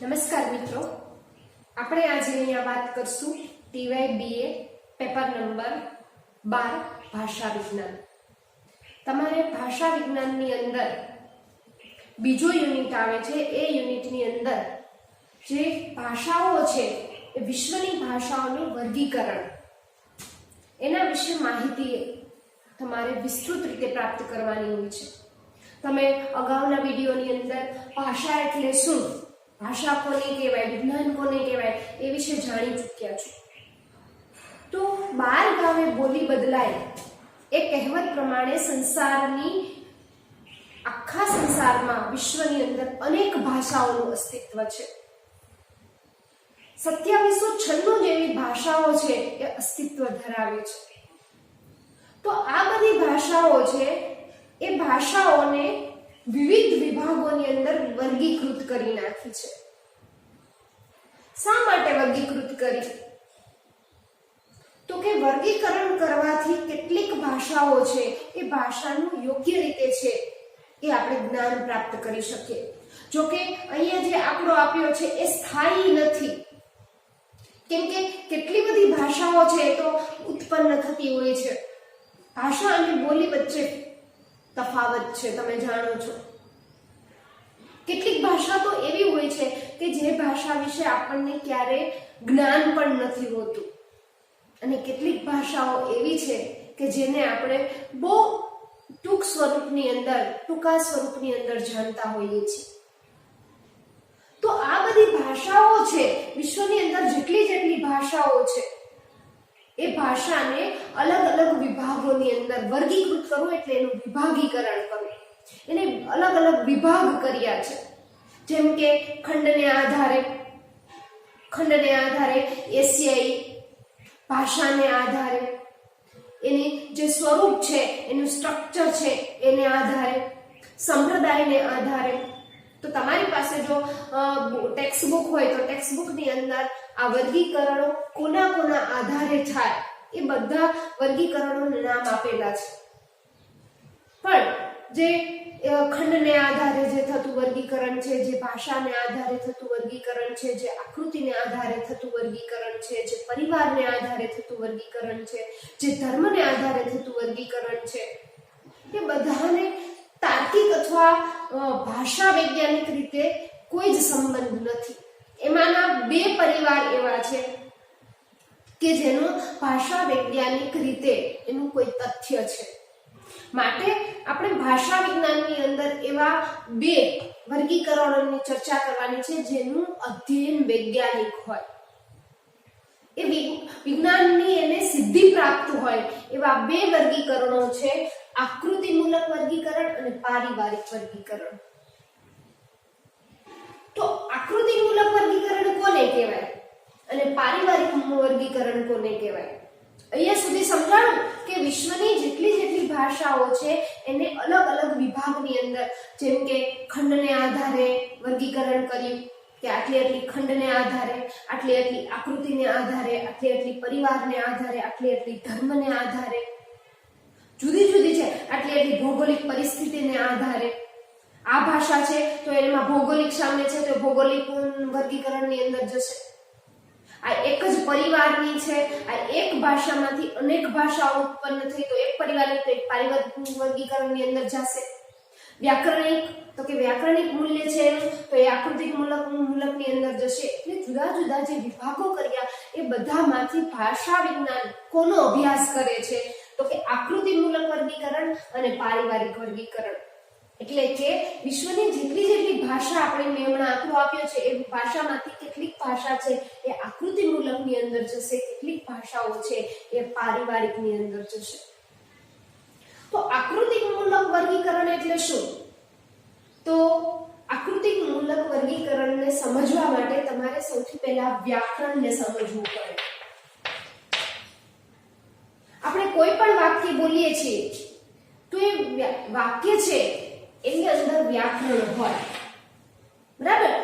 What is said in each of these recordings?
નમસ્કાર મિત્રો, આપણે આજે અહીંયા વાત કરશું ટીવાય બીએ પેપર નંબર 12 ભાષા વિજ્ઞાન. તમારે ભાષા વિજ્ઞાનની અંદર બીજો યુનિટ આવે છે. એ યુનિટની અંદર જે ભાષાઓ છે એ વિશ્વની ભાષાઓનું વર્ગીકરણ, એના વિશે માહિતી તમારે વિસ્તૃત રીતે પ્રાપ્ત કરવાની હોય છે. તમે અગાઉના વિડીયોની અંદર ભાષા એટલે શું, ભાષા કોને કહેવાય, વિજ્ઞાન કોને કહેવાય એ વિશે જાણી ચૂક્યા છો. તો 12 ગામે બોલી બદલાય એ કહેવત પ્રમાણે આખા સંસારમાં વિશ્વની અંદર અનેક ભાષાઓનું અસ્તિત્વ છે. 2796 જેવી ભાષાઓ છે એ અસ્તિત્વ ધરાવે છે. તો આ બધી ભાષાઓ છે એ ભાષાઓને વિવિધ વિભાગોની અંદર વર્ગીકૃત કરી નાખી છે. શા માટે વર્ગીકૃત કરી? તો કે વર્ગીકરણ કરવાથી કેટલીક ભાષાઓ છે એ ભાષાનું યોગ્ય રીતે છે એ આપણે જ્ઞાન પ્રાપ્ત કરી શકીએ. જો કે અહીંયા જે આંકડો આપ્યો છે એ સ્થાયી નથી, કેમ કે કેટલી બધી ભાષાઓ છે તો ઉત્પન્ન થતી હોય છે. ભાષા અને બોલી વચ્ચે તફાવત છે, તમે જાણો છો. કેટલીક ભાષા તો એવી હોય છે કે જે ભાષા વિશે આપણને ક્યારે જ્ઞાન પણ નથી હોતું, અને કેટલીક ભાષાઓ એવી છે કે જેને આપણે બહુ ટૂંકા સ્વરૂપની અંદર જાણતા હોઈએ છીએ. તો આ બધી ભાષાઓ છે, વિશ્વની અંદર જેટલી ભાષાઓ છે એ ભાષાને અલગ અલગ વિભાગોની અંદર વર્ગીકૃત કરવું એટલે એનું વિભાગીકરણ કરવું. એને અલગ અલગ વિભાગ કર્યા છે. જેમ કે ખંડને આધારે એશિયાઈ, ભાષાને આધારે એની જે સ્વરૂપ છે, એનું સ્ટ્રક્ચર છે એને આધારે, સંપ્રદાયને આધારે. તો તમારી પાસે જો ટેક્સ્ટ બુક હોય તો ટેક્સ્ટ બુકની અંદર આ વર્ગીકરણો કોના આધારે થાય એ બધા વર્ગીકરણોના નામ આપેલા છે. પણ જે ખંડને આધારે જે થતું વર્ગીકરણ છે, જે ભાષાને આધારે થતું વર્ગીકરણ છે, જે આકૃતિને આધારે થતું વર્ગીકરણ છે, જે પરિવારને આધારે થતું વર્ગીકરણ છે, જે ધર્મને આધારે થતું વર્ગીકરણ છે, એ બધાને તાર્કિક અથવા ભાષા વૈજ્ઞાનિક રીતે કોઈ જ સંબંધ નથી. એમાંના 2 પરિવાર એવા છે કે જેનું ભાષા વૈજ્ઞાનિક રીતે એનું કોઈ તથ્ય છે. માટે આપણે ભાષા વિજ્ઞાનની અંદર એવા 2 વર્ગીકરણોની ચર્ચા કરવાની છે જેનું અધ્યયન વૈજ્ઞાનિક હોય, એ વિજ્ઞાનની એને સિદ્ધિ પ્રાપ્ત હોય એવા 2 વર્ગીકરણો છે: આકૃતિમૂલક વર્ગીકરણ અને પારિવારિક વર્ગીકરણ. તો આકૃતિમૂલક વર્ગીકરણ કોને કહેવાય અને પારિવારિક વર્ગીકરણ કોને કહેવાય? અહીંયા સુધી સમજાણું કે વિશ્વની જેટલી ભાષાઓ છે એને અલગ અલગ વિભાગની અંદર, જેમ કે ખંડને આધારે વર્ગીકરણ કર્યું કે આટલી ખંડને આધારે, આટલી આકૃતિને આધારે, આટલી પરિવારને આધારે, આટલી ધર્મને આધારે, જુદી છે. આટલી ભૌગોલિક પરિસ્થિતિને આધારે આ ભાષા છે તો એમાં ભૌગોલિક સામે છે તો ભૌગોલિક વર્ગીકરણની અંદર જશે. આ એક જ પરિવારની છે, આ એક ભાષામાંથી અનેક ભાષાઓ ઉત્પન્ન થઈ તો એક પરિવારની તો એક પારિવારિક વર્ગીકરણની અંદર જશે. વ્યાકરણિક તો કે વ્યાકરણિક મૂલ્ય છે તો એ આકૃતિક મૂલકની અંદર જશે. એટલે જુદા જે વિભાગો કર્યા એ બધામાંથી ભાષા વિજ્ઞાન કોનો અભ્યાસ કરે છે તો કે આકૃતિમૂલક વર્ગીકરણ અને પારિવારિક વર્ગીકરણ. એટલે કે વિશ્વની જેટલી ભાષા આપણે મેં હમણાં આંકડો આપ્યો છે એ ભાષામાંથી કેટલીક ભાષા છે એ આકૃતિમૂલકની અંદર જશે, કેટલીક ભાષાઓ છે એ પારિવારિકની અંદર જશે. તો આકૃતિમૂલક વર્ગીકરણ એટલે શું? તો આકૃતિમૂલક વર્ગીકરણને સમજવા માટે તમારે સૌથી પહેલા વ્યાકરણને સમજવું પડે. આપણે કોઈ પણ વાક્ય બોલીએ છીએ તો એ વાક્ય છે એની અંદર વ્યાકરણ હોય, બરાબર?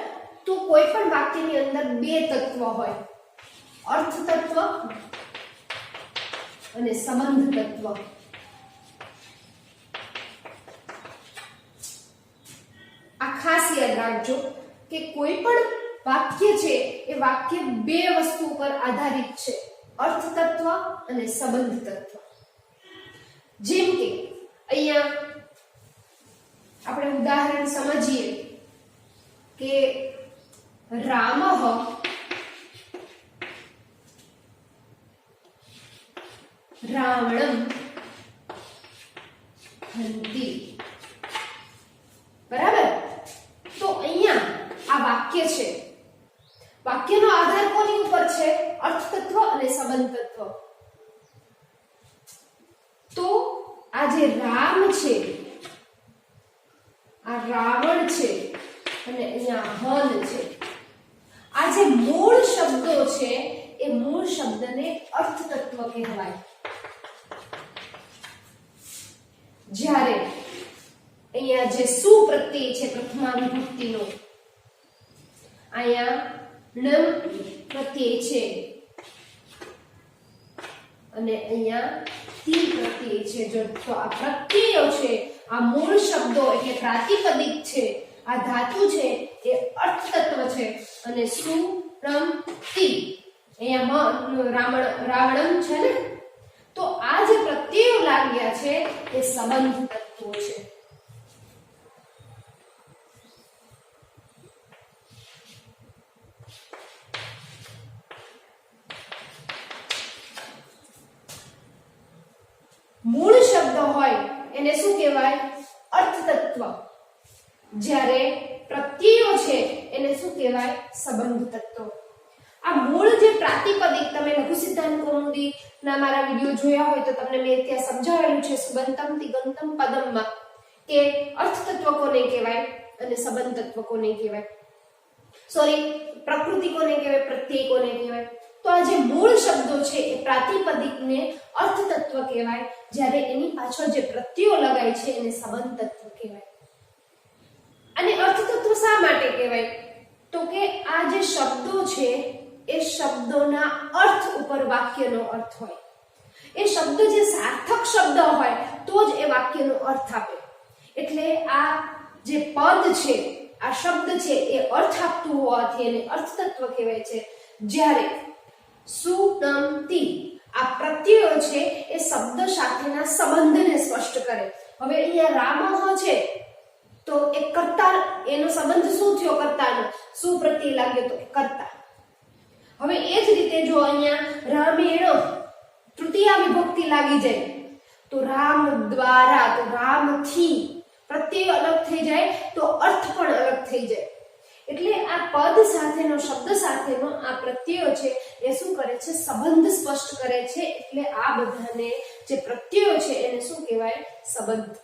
તો કોઈ પણ વાક્યની અંદર 2 તત્વ હોય: અર્થ તત્વ અને સંબંધ તત્વ. આ ખાસ યાદ રાખજો કે કોઈ પણ વાક્ય છે એ વાક્ય બે વસ્તુ પર આધારિત છે, અર્થ તત્વ અને સંબંધ તત્વ. જેમ કે અહીંયા આપણે ઉદાહરણ સમજીએ કે રામઃ રાવણમ હંતિ. બરાબર? તો અહીંયા આ વાક્ય છે, વાક્યનો આધાર કોની ઉપર છે? અર્થ તત્વ અને સંબંધ તત્વ. તો આ જે રામ છે, આ રાવણ છે અને અહીંયા હન છે. આ જે મૂળ શબ્દો છે એ મૂળ શબ્દને અર્થ તત્વ કહેવાય. જ્યારે અહીંયા જે સુ પ્રત્યય છે પ્રથમા વિભક્તિનો, અહીંયા નમ પ્રત્યય છે અને અહીંયા તી પ્રત્યય છે. જો તો આ પ્રત્યયો છે, આ મૂળ શબ્દો એટલે પ્રાતિપદિક છે, આ ધાતુ છે એ અર્થ તત્વ છે. અને સુ રમ તી અહીંયા રાવણમ છે ને, તો આ જે પ્રત્યયો લાગ્યા છે એ સંબંધ તત્વો છે. મૂળ શબ્દ હોય એને શું કહેવાય? અર્થ તત્વ. જ્યારે પ્રત્યયો છે એને શું કહેવાય? સંબંધ તત્વ. આ મૂળ જે પ્રાતિપદિક, તમે લઘુ સિદ્ધાંત કૌમુદી ના મારા વિડિયો જોયા હોય તો તમને મેં ત્યાં સમજાવેલું છે સુબંતમ તિગંતમ પદમમાં કે અર્થ તત્વ કોને કહેવાય અને સંબંધ તત્વ કોને કહેવાય, સોરી પ્રકૃતિ કોને કહેવાય, પ્રત્યય કોને કહેવાય. તો આ જે મૂળ શબ્દો છે એ પ્રાતિપદિકને અર્થ તત્વ કહેવાય, જ્યારે એની પાછળ જે પ્રત્યયો લગાય છે એને સંબંધ તત્વ કહેવાય. અને અર્થ તત્વ શા માટે કહેવાય? તો કે આ જે શબ્દો છે એ શબ્દોના અર્થ ઉપર વાક્યનો અર્થ હોય. એ શબ્દ જે સાર્થક શબ્દ હોય તો જ એ વાક્યનો અર્થ આપે. એટલે આ જે પદ છે, આ શબ્દ છે એ અર્થ આપતું હોવાથી એને અર્થ તત્વ કહેવાય છે. જ્યારે સુનમતી આ પ્રત્યયો છે એ શબ્દ સાથેના સંબંધને સ્પષ્ટ કરે. હવે અહીંયા રામઃ છે તો એ કર્તા, એનો સંબંધ શું થયો? કર્તાનો. સુ પ્રત્યય લાગ્યો તો કર્તા. હવે એ જ રીતે જો અહીંયા રામેણ તૃતીય વિભક્તિ લાગી જાય તો રામ દ્વારા, તો રામથી પ્રત્યય અલગ થઈ જાય તો અર્થ પણ અલગ થઈ જાય. એટલે આ પદ સાથેનો, શબ્દ સાથેનો આ પ્રત્યયો છે એ શું કરે છે? સંબંધ સ્પષ્ટ કરે છે. એટલે આ બધાને જે પ્રત્યયો છે એને શું કહેવાય? સંબંધ.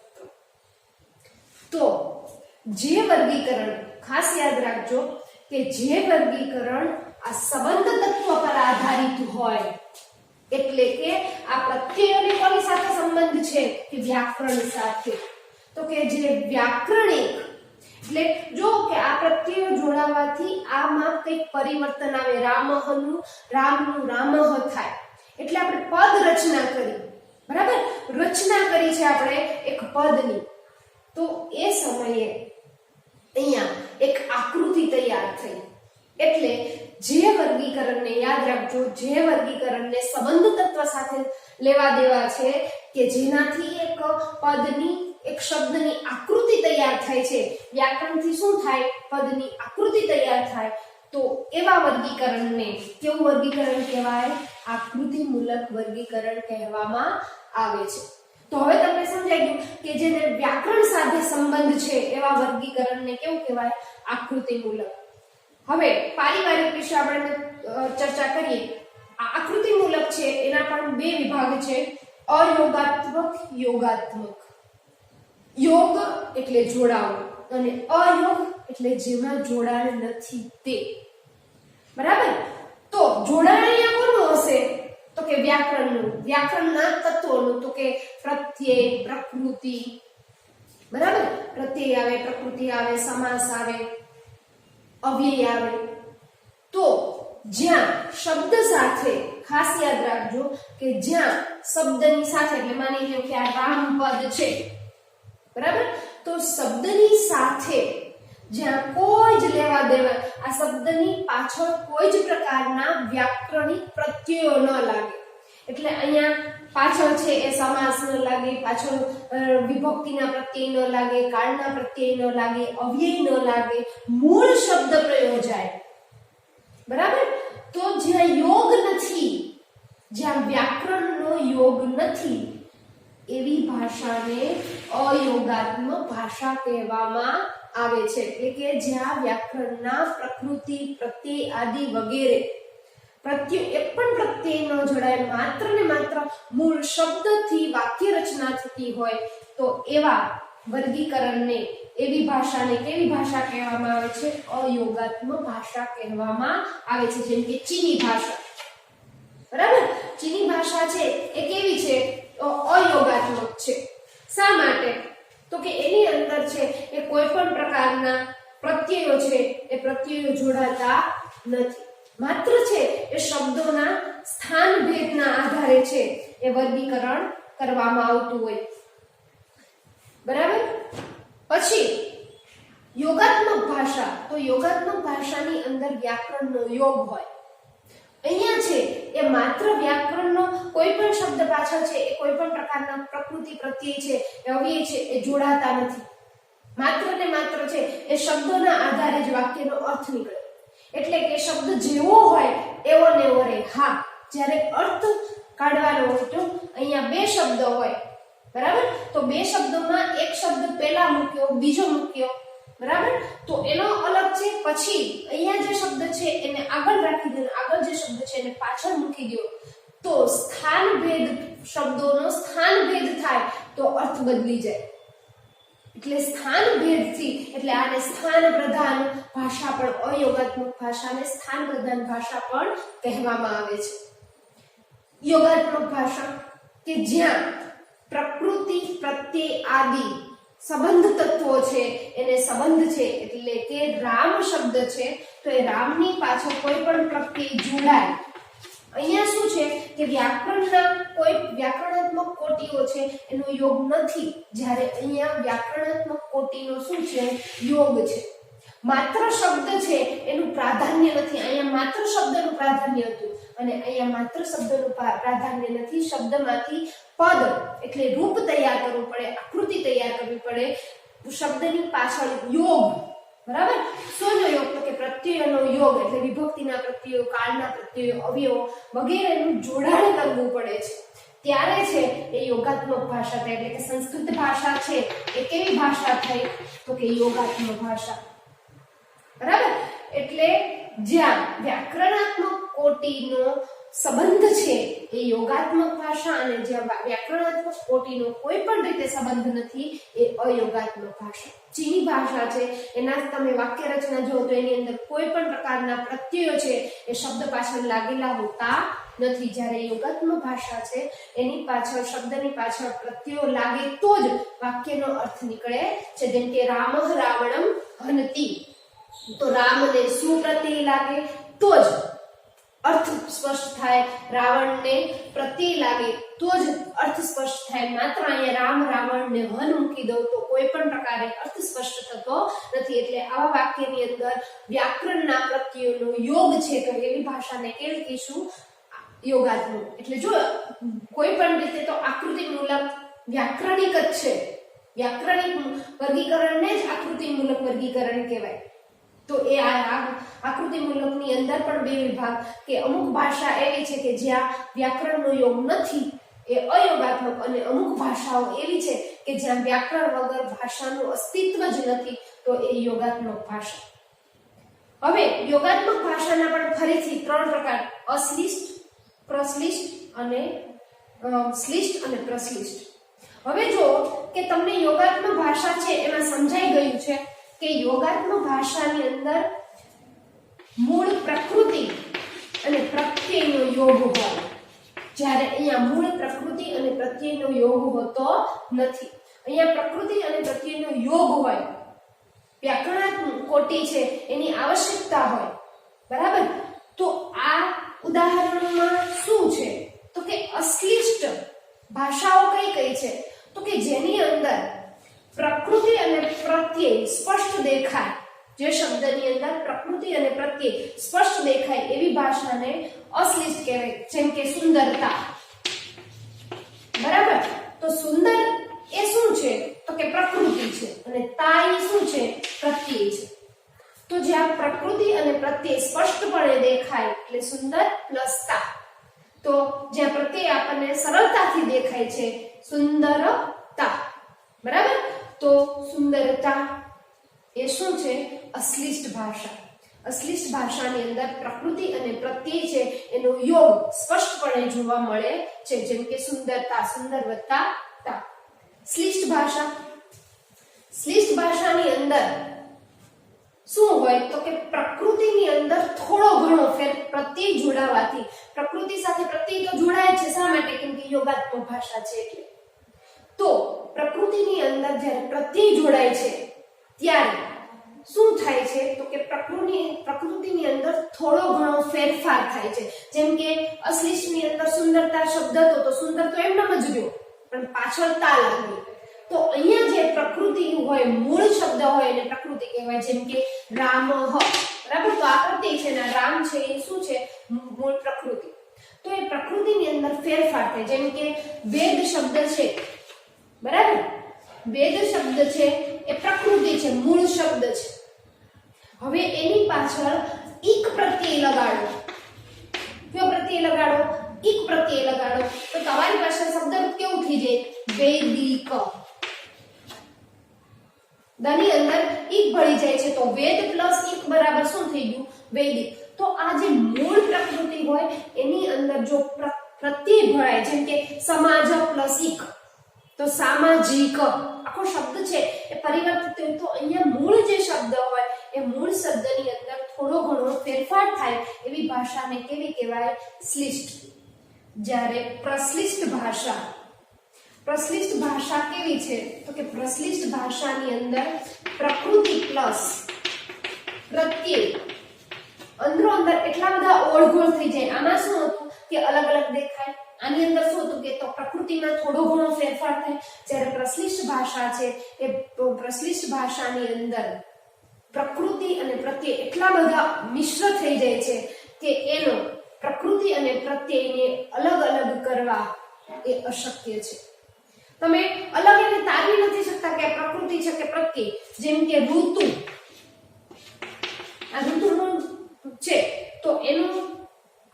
તો જે વર્ગીકરણ, ખાસ યાદ રાખજો કે જે વર્ગીકરણ આ સંબંધ તત્વ પર આધારિત હોય, એટલે કે આ પ્રત્યયોને કોની સાથે સંબંધ છે? કે વ્યાકરણ સાથે. તો કે જે વ્યાકરણિક, એટલે જો કે આ પ્રત્યયો જોડાવાથી આમાં કંઈક પરિવર્તન આવે, રામનું રામઃ થાય. એટલે આપણે પદ રચના કરી, બરાબર? રચના કરી છે આપણે એક પદની. તો એ સમયે અહીંયા એક આકૃતિ તૈયાર થઈ. એટલે જે વર્ગીકરણને યાદ રાખજો, જે વર્ગીકરણને સંબંધ તત્વ સાથે લેવા દેવા છે કે જેનાથી એક પદની, એક શબ્દની આકૃતિ તૈયાર થાય છે. વ્યાકરણથી શું થાય? પદની આકૃતિ તૈયાર થાય. તો એવા વર્ગીકરણને કેવું વર્ગીકરણ કહેવાય? આકૃતિમૂલક વર્ગીકરણ કહેવામાં આવે છે. તો હવે તમને સમજાઈ ગયું કે જેને વ્યાકરણ સાથે સંબંધ છે એવા વર્ગીકરણને કેવું કહેવાય? આકૃતિમૂલક. હવે પારિવારિક વિશે આપણે ચર્ચા કરીએ. આ આકૃતિમૂલક છે એના પણ બે વિભાગ છે, અયોગાત્મક, યોગાત્મક. યોગ એટલે જોડાવું અને અયોગ એટલે જેમાં જોડાણ નથી તે. બરાબર? તો જોડાણ અહીંયા કોનું હશે? તો કે વ્યાકરણનું, વ્યાકરણના તત્વોનું. તો કે પ્રત્યય, પ્રકૃતિ, બરાબર? પ્રત્યય આવે, પ્રકૃતિ આવે, સમાસ આવે, અવ્યય આવે. તો જ્યાં શબ્દ સાથે, ખાસ યાદ રાખજો કે જ્યાં શબ્દની સાથે, એટલે માની લો કે આ રામ પદ છે, બરાબર? તો શબ્દની સાથે જ્યાં કોઈ જ લેવા દેવા આ શબ્દની પાછળ કોઈ જ પ્રકારના વ્યાકરણિક પ્રત્યયો ન લાગે. એટલે અહીંયા પાછળ છે એ સમાસ ન લાગે, પાછળ વિભક્તિના પ્રત્યય ન લાગે, કાળના પ્રત્યય ન લાગે, અવ્યય ન લાગે, મૂળ શબ્દ પ્રયોજાય. બરાબર? તો જ્યાં યોગ નથી, જ્યાં વ્યાકરણનો યોગ નથી, એવી ભાષાને અયોગાત્મક ભાષા કહેવામાં આવે છે. એટલે કે જ્યાં વ્યાકરણના પ્રકૃતિ, પ્રત્યય આદિ વગેરે પ્રત્યય એક પણ પ્રત્યય ન જોડાય, માત્ર ને માત્ર મૂળ શબ્દથી વાક્ય રચના થતી હોય, તો એવા વર્ગીકરણને, એવી ભાષાને કેવી ભાષા કહેવામાં આવે છે? અયોગાત્મક ભાષા કહેવામાં આવે છે. જેમ કે ચીની ભાષા. બરાબર? ચીની ભાષા છે એ કેવી છે? અયોગાત્મક છે. શા માટે? તો કે એની અંદર છે એ કોઈ પણ પ્રકારના પ્રત્યયો છે એ પ્રત્યયો જોડાતા નથી. માત્ર છે એ શબ્દોના સ્થાન ભેદના આધારે છે એ વર્ગીકરણ કરવામાં આવતું હોય. બરાબર? પછી યોગાત્મક ભાષા. તો યોગાત્મક ભાષાની અંદર વ્યાકરણનો યોગ હોય. અહીંયા છે એ માત્ર વ્યાકરણનો કોઈ પણ શબ્દ પાછળ છે એ કોઈ પણ પ્રકારના પ્રકૃતિ, પ્રત્યય છે, અવ્યય છે એ જોડાતા નથી. માત્ર ને માત્ર છે એ શબ્દોના આધારે જ વાક્યનો અર્થ નીકળે. એટલે કે શબ્દ જેવો હોય એવો ને એવો રહે. હા, જ્યારે અર્થ કાઢવાનો હોય તો અહીંયા બે શબ્દ હોય. બરાબર? તો બે શબ્દોમાં એક શબ્દ પહેલા મૂક્યો, બીજો મૂક્યો. બરાબર? તો એનો અલગ છે. પછી અહીંયા જે શબ્દ છે એને આગળ રાખી દો, આગળ જે શબ્દ છે એને પાછળ મૂકી દો, તો સ્થાન ભેદ, શબ્દોનો સ્થાન ભેદ થાય તો અર્થ બદલી જાય. એટલે સ્થાન ભેદથી, એટલે આને સ્થાન પ્રધાન ભાષા પણ, અયોગાત્મક ભાષાને સ્થાન પ્રધાન ભાષા પણ કહેવામાં આવે છે. યોગાત્મક ભાષા કે જ્યાં પ્રકૃતિ, પ્રત્યય આદિ સંબંધ તત્વો છે એને સંબંધ છે. એટલે કે રામ શબ્દ છે તો એ રામની પાછળ કોઈ પણ પ્રત્યય જોડાય. અહીંયા શું છે કે વ્યાકરણના કોઈ વ્યાકરણાત્મક કોટીઓ છે એનો યોગ નથી, જ્યારે અહીંયા વ્યાકરણાત્મક કોટીનો શું છે? યોગ છે. માત્ર શબ્દ છે એનું પ્રાધાન્ય નથી. અહીંયા માત્ર શબ્દનું પ્રાધાન્ય હતું અને અહીંયા માત્ર શબ્દનું પ્રાધાન્ય નથી. શબ્દમાંથી પદ એટલે રૂપ તૈયાર કરવું પડે, આકૃતિ તૈયાર કરવી પડે. શબ્દની પાછળ યોગ. બરાબર? શોનો યોગ? તો કે પ્રત્યયનો યોગ. એટલે વિભક્તિના પ્રત્યયો, કાળના પ્રત્યયો, અવયવો વગેરેનું જોડાણ કરવું પડે છે. ત્યારે છે એ યોગાત્મક ભાષા થાય. એટલે કે સંસ્કૃત ભાષા છે એ કેવી ભાષા થઈ? તો કે યોગાત્મક ભાષા. બરાબર? એટલે જ્યાં વ્યાકરણાત્મક કોટીનો સંબંધ છે એ યોગાત્મક ભાષા, અને જ્યાં વ્યાકરણાત્મક કોટીનો કોઈ પણ રીતે સંબંધ નથી એ અયોગાત્મક ભાષા. ચીની ભાષા છે એના તમે વાક્ય રચના જુઓ તો એની અંદર કોઈ પણ પ્રકારના પ્રત્યયો છે એ શબ્દ પાછળ લાગેલા હોતા નથી. જ્યારે યોગાત્મક ભાષા છે એની પાછળ, શબ્દની પાછળ પ્રત્યયો લાગે તો જ વાક્યનો અર્થ નીકળે છે. જેમ કે રામઃ રાવણમ હનતિ. તો રામને શું પ્રત્યય લાગે તો જ અર્થ સ્પષ્ટ થાય. રાવણને પ્રત્યય લાગે તો જ અર્થ સ્પષ્ટ થાય. માત્ર અહીંયા રામ, રાવણને હન મૂકી દો તો કોઈ પણ પ્રકારે અર્થ સ્પષ્ટ થતો નથી. એટલે આવા વાક્યની અંદર વ્યાકરણના પ્રત્યયોનો યોગ છે તો એવી ભાષાને કેવી કહીશું? યોગાત્મક. એટલે જો કોઈ પણ રીતે તો આકૃતિમૂલક વ્યાકરણિક જ છે. વ્યાકરણિક વર્ગીકરણને જ આકૃતિમૂલક વર્ગીકરણ કહેવાય. તો એ આકૃતિમૂલકની અંદર પણ બે વિભાગ, કે અમુક ભાષા એવી છે કે જ્યાં વ્યાકરણનો યોગ નથી એ અયોગાત્મક, અને અમુક ભાષાઓ એવી છે કે જ્યાં વ્યાકરણ વગર ભાષાનું અસ્તિત્વ જ નથી તો એ યોગાત્મક ભાષા. હવે યોગાત્મક ભાષાના પણ ફરીથી ત્રણ પ્રકાર: અશ્લિષ્ટ, પ્રશ્લિષ્ટ અને શ્લિષ્ટ અને પ્રશ્લિષ્ટ. હવે જો કે તમને યોગાત્મક ભાષા છે એમાં સમજાઈ ગયું છે કે યોગાત્મક ભાષાની અંદર મૂળ પ્રકૃતિ અને પ્રત્યયનો યોગ હોય, જ્યારે અહીંયા મૂળ પ્રકૃતિ અને પ્રત્યયનો યોગ હોતો નથી. અહીંયા પ્રકૃતિ અને પ્રત્યયનો યોગ હોય, વ્યાકરણાત્મક કોટી છે એની આવશ્યકતા હોય. બરાબર? તો આ ઉદાહરણમાં શું છે? તો કે અશ્લિષ્ટ ભાષાઓ કઈ કઈ છે? તો કે જેની અંદર પ્રકૃતિ અને પ્રત્યય સ્પષ્ટ દેખાય. જે શબ્દની અંદર પ્રકૃતિ અને પ્રત્યય સ્પષ્ટ દેખાય એવી ભાષાને અશ્લિષ્ટ કહેવાય. જેમ કે સુંદરતા. બરાબર? તો સુંદર એ શું છે? તો કે પ્રકૃતિ છે અને તા એ શું છે? પ્રત્યય છે. તો જ્યાં પ્રકૃતિ અને પ્રત્યય સ્પષ્ટપણે દેખાય એટલે સુંદર પ્લસ તા. તો જ્યાં પ્રત્યય આપણને સરળતાથી દેખાય છે સુંદરતા. બરાબર? તો સુંદરતા એ શું છે? અશ્લિષ્ટ ભાષા. અશ્લિષ્ટ ભાષાની અંદર પ્રકૃતિ અને પ્રત્યય છે એનો યોગ સ્પષ્ટપણે જોવા મળે છે. જેમ કે સુંદરતા, સુંદર વત્તા તા. શ્લિષ્ટ ભાષા. શ્લિષ્ટ ભાષાની અંદર શું હોય? તો કે પ્રકૃતિની અંદર થોડો ઘણો ફેર પ્રત્યય જોડાવાથી, પ્રકૃતિ સાથે પ્રત્યય તો જોડાય છે. શા માટે? કેમ કે યોગાત્મક ભાષા છે એટલે. તો પ્રકૃતિની અંદર જ્યારે પ્રત્યય જોડાય છે ત્યારે શું થાય છે? તો કે પ્રકૃતિની અંદર થોડો ઘણો ફેરફાર થાય છે. જેમ કે અશ્લિષ્ટની અંદર સુંદરતા શબ્દ હતો તો સુંદર તો એમનેમ જ રહ્યો, પણ પાછળ તા લાગી. તો અહીંયા જે પ્રકૃતિ હોય, મૂળ શબ્દ હોય એને પ્રકૃતિ કહેવાય. જેમ કે રામઃ. બરાબર? તો આ પ્રત્યય છે ને રામ છે એ શું છે? મૂળ પ્રકૃતિ. તો એ પ્રકૃતિની અંદર ફેરફાર થાય. જેમ કે વેદ શબ્દ છે. બરાબર? વેદ શબ્દ છે એ પ્રકૃતિ છે, મૂળ શબ્દ છે. હવે એની પાછળ ઈક પ્રત્યય લગાડો. કયો પ્રત્યય લગાડો? ઈક પ્રત્યય લગાડો. તો તમારી પાસે શબ્દરૂપ કેવું થઈ જાય? વૈદિક. દની અંદર ઈક ભળી જાય છે તો વેદ પ્લસ ઈક બરાબર શું થઈ ગયું? વૈદિક. તો આ જે મૂળ પ્રકૃતિ હોય એની અંદર જો પ્રત્યય ભળાય, જેમ કે સમાજ પ્લસ ઈક તો સામાજિક. આખો શબ્દ છે એ પરિવર્તિત હોય તો અહીંયા મૂળ જે શબ્દ હોય એ મૂળ શબ્દની અંદર થોડો ઘણો ફેરફાર થાય એવી ભાષાને કેવી કહેવાય? શ્લિષ્ટ. જ્યારે પ્રશ્લિષ્ટ ભાષા. પ્રશ્લિષ્ટ ભાષા કેવી છે? તો કે પ્રશ્લિષ્ટ ભાષાની અંદર પ્રકૃતિ પ્લસ પ્રત્યય અંદરો અંદર એટલા બધા ઓળઘોળ થઈ જાય. આમાં શું હતું કે અલગ અલગ દેખાય. આની અંદર શું હતું કે તો પ્રકૃતિમાં થોડો ઘણો ફેરફાર થાય. જ્યારે પ્રશ્લિષ્ટ ભાષા છે એ પ્રશ્લિષ્ટ ભાષાની અંદર પ્રકૃતિ અને પ્રત્યય એટલા બધા મિશ્ર થઈ જાય છે કે એનો પ્રકૃતિ અને પ્રત્યયને અલગ અલગ કરવા એ અશક્ય છે. તમે અલગ એને તારવી નથી શકતા કે પ્રકૃતિ છે કે પ્રત્યય. જેમ કે ઋતુ. આ ઋતુનું છે તો એનું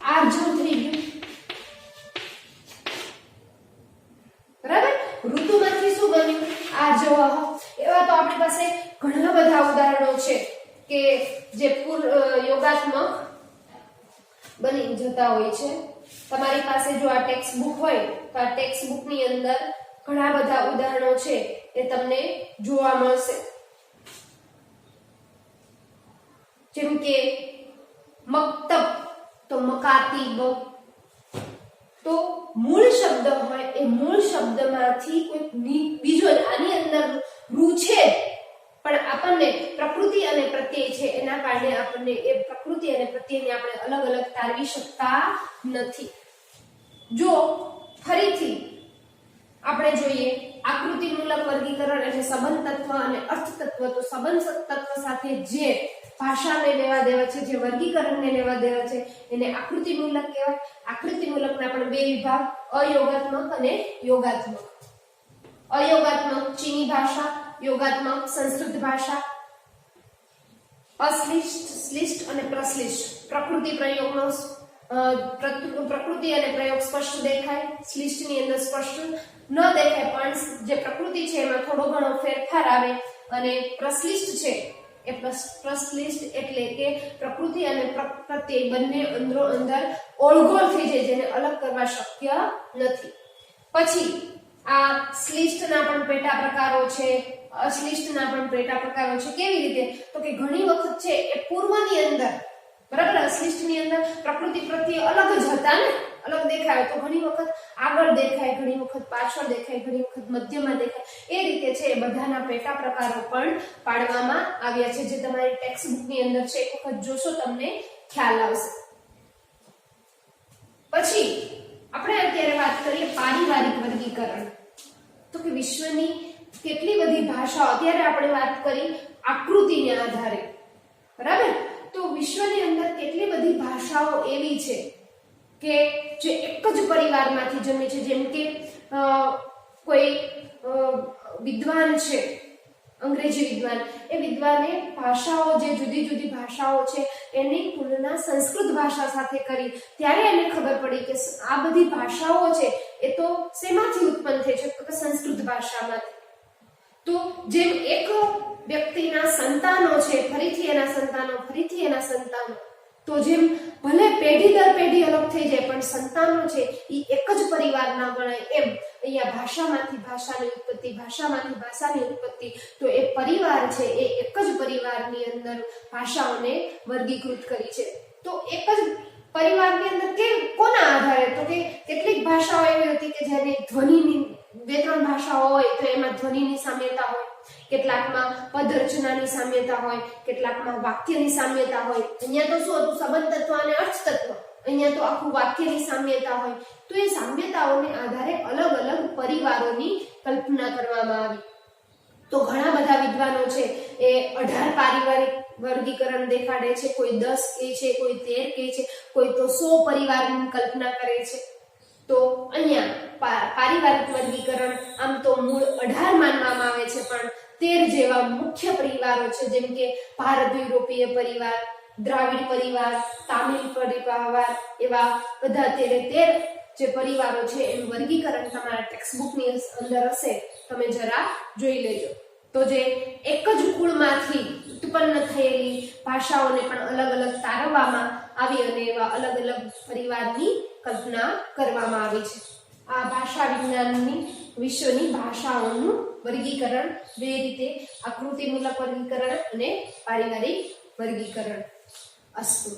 આર્જવ થઈ ગયું. બરાબર? ઋતુમાંથી શું બન્યું? આર્જવ. એવા તો આપણી પાસે ઘણા બધા ઉદાહરણો છે કે જે યોગાત્મક બની જતા હોય છે. તમારી પાસે જો આ ટેક્સ્ટ બુક હોય તો આ ટેક્સ્ટ બુકની અંદર ઘણા બધા ઉદાહરણો છે એ તમને જોવા મળશે. જેમ કે મક્તબ તો મકાતીબ. તો મૂળ શબ્દ હોય એ મૂળ શબ્દમાંથી કોઈ બીજો આની અંદર રૂ છે પણ આપણને પ્રકૃતિ અને પ્રત્યય છે એના કારણે આપણને એ પ્રકૃતિ અને પ્રત્યયને આપણે અલગ અલગ તારવી શકતા નથી. જો ફરીથી આપણે જોઈએ આકૃતિમૂલક વર્ગીકરણ એટલે સંબંધ તત્વ અને અર્થ તત્વ. તો સંબંધ તત્વ સાથે જે ભાષાને લેવા દેવા છે, જે વર્ગીકરણને લેવા દેવા છે એને આકૃતિમૂલક કહેવાય. આકૃતિમૂલકના પણ બે વિભાગ, અયોગાત્મક અને યોગાત્મક. અયોગાત્મક ચીની ભાષા, યોગાત્મક સંસ્કૃત ભાષા. અશ્લિષ્ટ, શ્લિષ્ટ અને પ્રશ્લિષ્ટ. પ્રકૃતિ પ્રયોગનો પ્રકૃતિ અને પ્રયોગ સ્પષ્ટ દેખાય, શ્લિષ્ટની અંદર સ્પષ્ટ ન દેખાય પણ જે પ્રકૃતિ છે એમાં થોડો ઘણો ફેરફાર આવે. અને પ્રશ્લિષ્ટ છે એ પ્રશ્લિષ્ટ એટલે કે પ્રકૃતિ અને પ્રત્યય બંને અંદરો અંદર ઓળઘોળ થઈ જાય જેને અલગ કરવા શક્ય નથી. પછી આ શ્લિષ્ટના પણ પેટા પ્રકારો છે, અશ્લિષ્ટના પણ પેટા પ્રકારો છે. કેવી રીતે? તો કે ઘણી વખત છે એ પૂર્વની અંદર, બરાબર, અશ્લિષ્ટની અંદર પ્રકૃતિ પ્રત્યે અલગ જ હતા ને, અલગ દેખાય તો ઘણી વખત આગળ દેખાય, ઘણી વખત પાછળ દેખાય, ઘણી વખત મધ્યમાં દેખાય. એ રીતે છે એ બધાના પેટા પ્રકારો પણ પાડવામાં આવ્યા છે જે તમારી ટેક્સ્ટ બુકની અંદર છે. એક વખત જોશો તમને ખ્યાલ આવશે. પછી આપણે અત્યારે વાત કરીએ પારિવારિક વર્ગીકરણ. તો કે વિશ્વની કેટલી બધી ભાષાઓ, અત્યારે આપણે વાત કરી આકૃતિને આધારે, બરાબર. તો વિશ્વની અંદર કેટલી બધી ભાષાઓ એવી છે કે જે એક જ પરિવારમાંથી જન્મી છે. જેમ કે કોઈ વિદ્વાન છે, અંગ્રેજી વિદ્વાન, એ વિદ્વાને ભાષાઓ, જે જુદી જુદી ભાષાઓ છે એની તુલના સંસ્કૃત ભાષા સાથે કરી, ત્યારે એને ખબર પડી કે આ બધી ભાષાઓ છે એ તો શેમાંથી ઉત્પન્ન થઈ છે, તો સંસ્કૃત ભાષામાંથી. તો જેમ એક વ્યક્તિના સંતાનો છે, ફરીથી એના સંતાનો, ફરીથી એના સંતાનો, તો જેમ ભલે પેઢી દર પેઢી અલગ થઈ જાય પણ સંતાનો છે એ એક જ પરિવારના ગણાય, એમ અહીંયા ભાષામાંથી ભાષાની ઉત્પત્તિ, ભાષામાંથી ભાષાની ઉત્પત્તિ. તો એ પરિવાર છે એ એક જ પરિવારની અંદર ભાષાઓને વર્ગીકૃત કરી છે. તો એક જ પરિવારની અંદર કોના આધારે, તો કે કેટલીક ભાષાઓ એવી હતી કે જેને ધ્વનિની, 2-3 ભાષાઓ હોય તો એમાં ધ્વનિની સામ્યતા હોય, કેટલાકમાં પદરચનાની સામ્યતા હોય, કેટલાકમાં વાક્યની સામ્યતા હોય. અહીંયા તો શું હતું, સંબંધ તત્વ અને અર્થ તત્વ, અહીંયા તો આખું વાક્યની સામ્યતા હોય. તો એ સામ્યતાઓને આધારે અલગ અલગ પરિવારોની કલ્પના કરવામાં આવી. તો ઘણા બધા વિદ્વાનો છે એ 18 પારિવારિક વર્ગીકરણ દેખાડે છે, કોઈ 10 કહે છે, કોઈ 13 કહે છે, કોઈ તો 100 પરિવારની કલ્પના કરે છે. તો અહીંયા પારિવારિક વર્ગીકરણ આમ તો મૂળ 18 માનવામાં આવે છે, પણ 13 જેવા મુખ્ય પરિવારો છે, જેમ કે ભારત યુરોપીય પરિવાર, દ્રાવિડ પરિવાર, તામિલ પરિવાર, એવા બધા 13 જે પરિવારો છે એનું વર્ગીકરણ તમારા ટેક્સ્ટબુકની અંદર હશે, તમે જરા જોઈ લેજો. તો જે એક જ કુળમાંથી ઉત્પન્ન થયેલી ભાષાઓને પણ અલગ અલગ તારવવામાં આવી અને એવા અલગ અલગ પરિવારની કલ્પના કરવામાં આવી છે. આ ભાષા વિજ્ઞાનની વિશ્વની ભાષાઓનું વર્ગીકરણ 2 રીતે, આકૃતિમૂલક વર્ગીકરણ અને પારિવારિક વર્ગીકરણ. અસ્તુ.